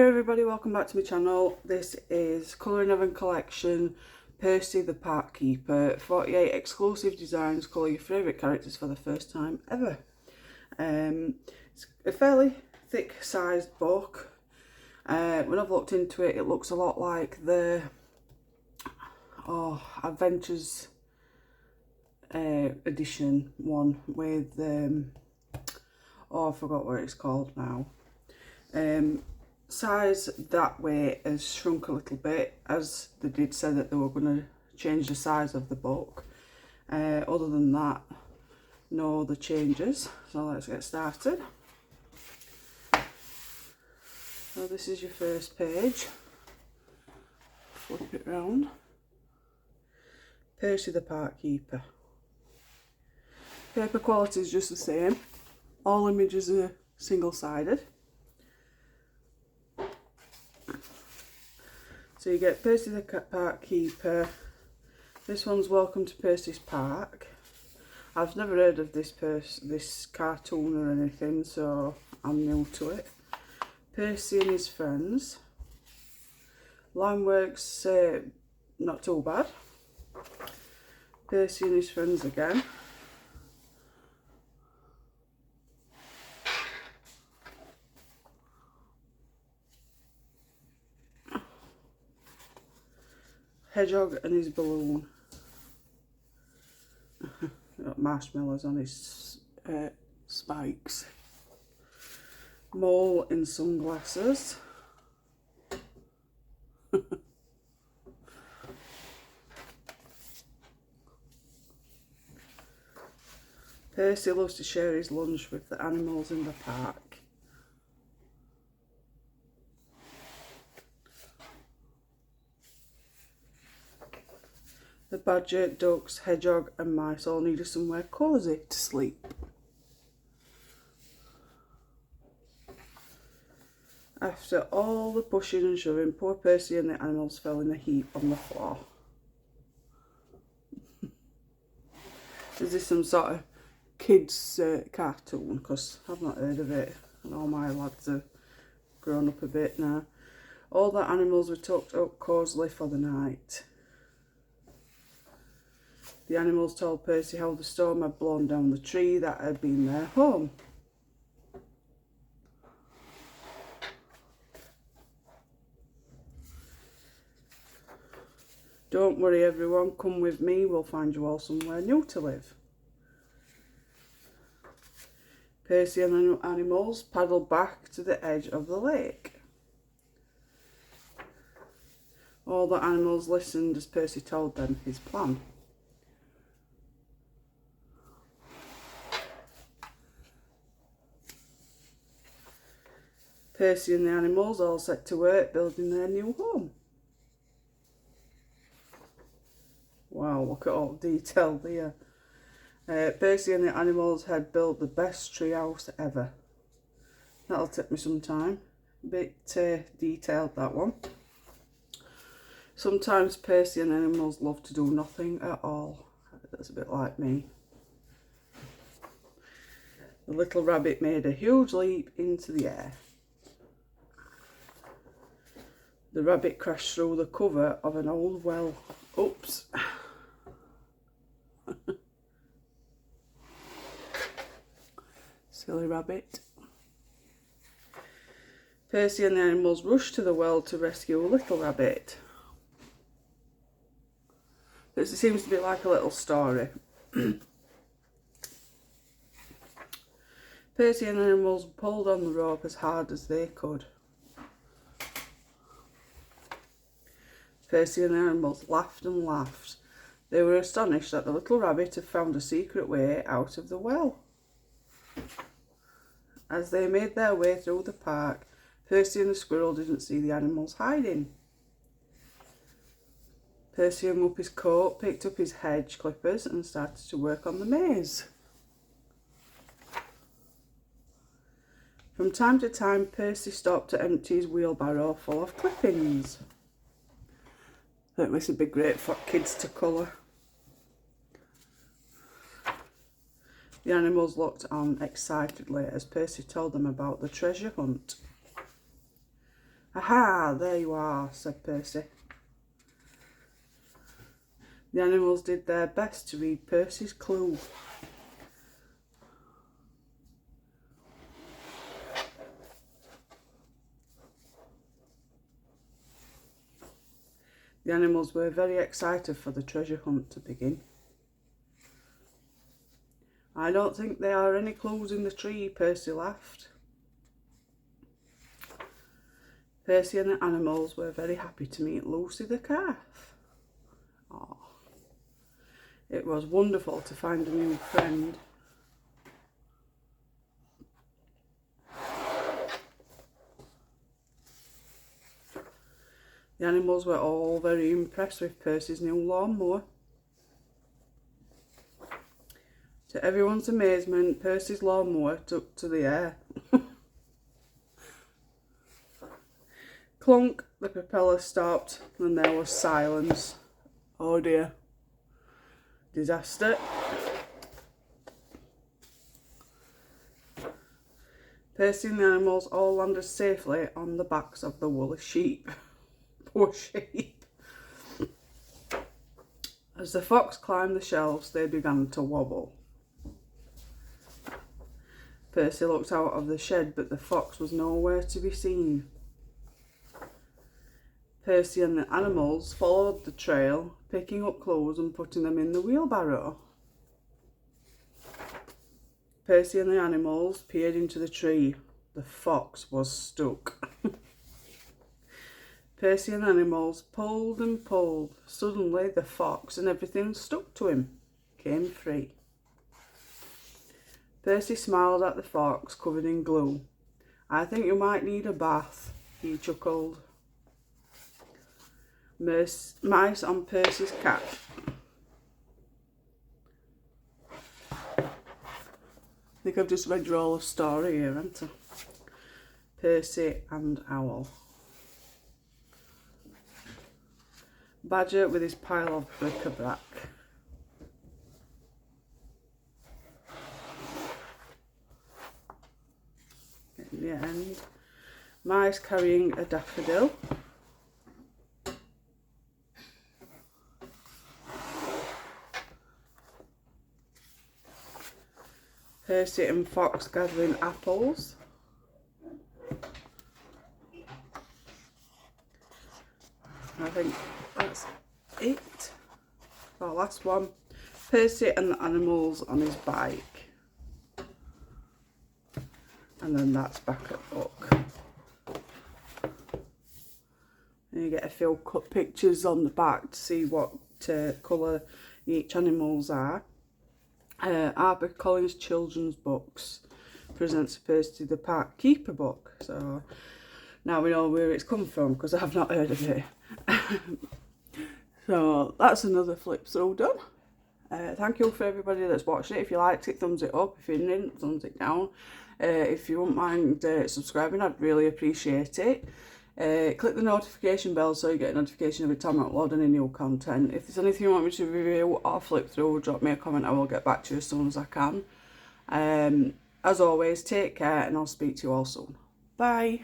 everybody, welcome back to my channel. This is Colouring Heaven Collection, Percy the Park Keeper, 48 exclusive designs, colour your favourite characters for the first time ever. It's a fairly thick sized book. When I've looked into it, it looks a lot like the Adventures edition one with, I forgot what it's called now. Size that way has shrunk a little bit, as they did say that they were going to change the size of the book. Other than that, no other changes. So let's get started. So this is your first page. Flip it round. Percy the Park Keeper. Paper quality is just the same. All images are single-sided. So you get Percy the Park Keeper. This one's Welcome to Percy's Park. I've never heard of this cartoon or anything, so I'm new to it. Percy and his friends. Line works not too bad. Percy and his friends again. Hedgehog and his balloon. Got marshmallows on his spikes. Mole in sunglasses. Percy loves to share his lunch with the animals in the park. The badger, ducks, hedgehog and mice all needed somewhere cosy to sleep. After all the pushing and shoving, poor Percy and the animals fell in a heap on the floor. Is this some sort of kids cartoon? Because I've not heard of it, and all my lads have grown up a bit now. All the animals were tucked up cosily for the night. The animals told Percy how the storm had blown down the tree that had been their home. Don't worry everyone, come with me, we'll find you all somewhere new to live. Percy and the animals paddled back to the edge of the lake. All the animals listened as Percy told them his plan. Percy and the animals all set to work building their new home. Wow, look at all detail there. Percy and the animals had built the best treehouse ever. That'll take me some time. A bit detailed, that one. Sometimes Percy and the animals love to do nothing at all. That's a bit like me. The little rabbit made a huge leap into the air. The rabbit crashed through the cover of an old well. Oops. Silly rabbit. Percy and the animals rushed to the well to rescue Little Rabbit. This seems to be like a little story. Percy and the animals pulled on the rope as hard as they could. Percy and the animals laughed and laughed. They were astonished that the little rabbit had found a secret way out of the well. As they made their way through the park, Percy and the squirrel didn't see the animals hiding. Percy hung up his coat, picked up his hedge clippers and started to work on the maze. From time to time, Percy stopped to empty his wheelbarrow full of clippings. I think this would be great for kids to colour. The animals looked on excitedly as Percy told them about the treasure hunt. "Aha, there you are," said Percy. The animals did their best to read Percy's clue. The animals were very excited for the treasure hunt to begin. "I don't think there are any clues in the tree," Percy laughed. Percy and the animals were very happy to meet Lucy the calf. Oh, it was wonderful to find a new friend. The animals were all very impressed with Percy's new lawnmower. To everyone's amazement, Percy's lawnmower took to the air. Clunk, the propeller stopped and there was silence. Oh dear. Disaster. Percy and the animals all landed safely on the backs of the woolly sheep. Poor sheep. As the fox climbed the shelves, they began to wobble. Percy looked out of the shed, but the fox was nowhere to be seen. Percy and the animals followed the trail, picking up clothes and putting them in the wheelbarrow. Percy and the animals peered into the tree. The fox was stuck. Percy and the animals pulled and pulled. Suddenly the fox and everything stuck to him came free. Percy smiled at the fox, covered in glue. "I think you might need a bath," he chuckled. Mice on Percy's cat. I think I've just read you all a story here, haven't I? Percy and Owl. Badger with his pile of bric-a-brac. In the end, mice carrying a daffodil. Percy and Fox gathering apples. I think that's it. The last one. Percy and the animals on his bike. And then that's back at book. And you get a few cut pictures on the back to see what colour each animals are. HarperCollins Children's Books presents a Percy the Park Keeper book. So now we know where it's come from because I've not heard of it. So that's another flip through done. Thank you for everybody that's watched it. If you liked it, thumbs it up. If you didn't, thumbs it down. If you wouldn't mind subscribing, I'd really appreciate it. Click the notification bell so you get a notification every time I upload any new content. If there's anything you want me to review or flip through, drop me a comment. I will get back to you as soon as I can. As always, take care and I'll speak to you all soon. Bye.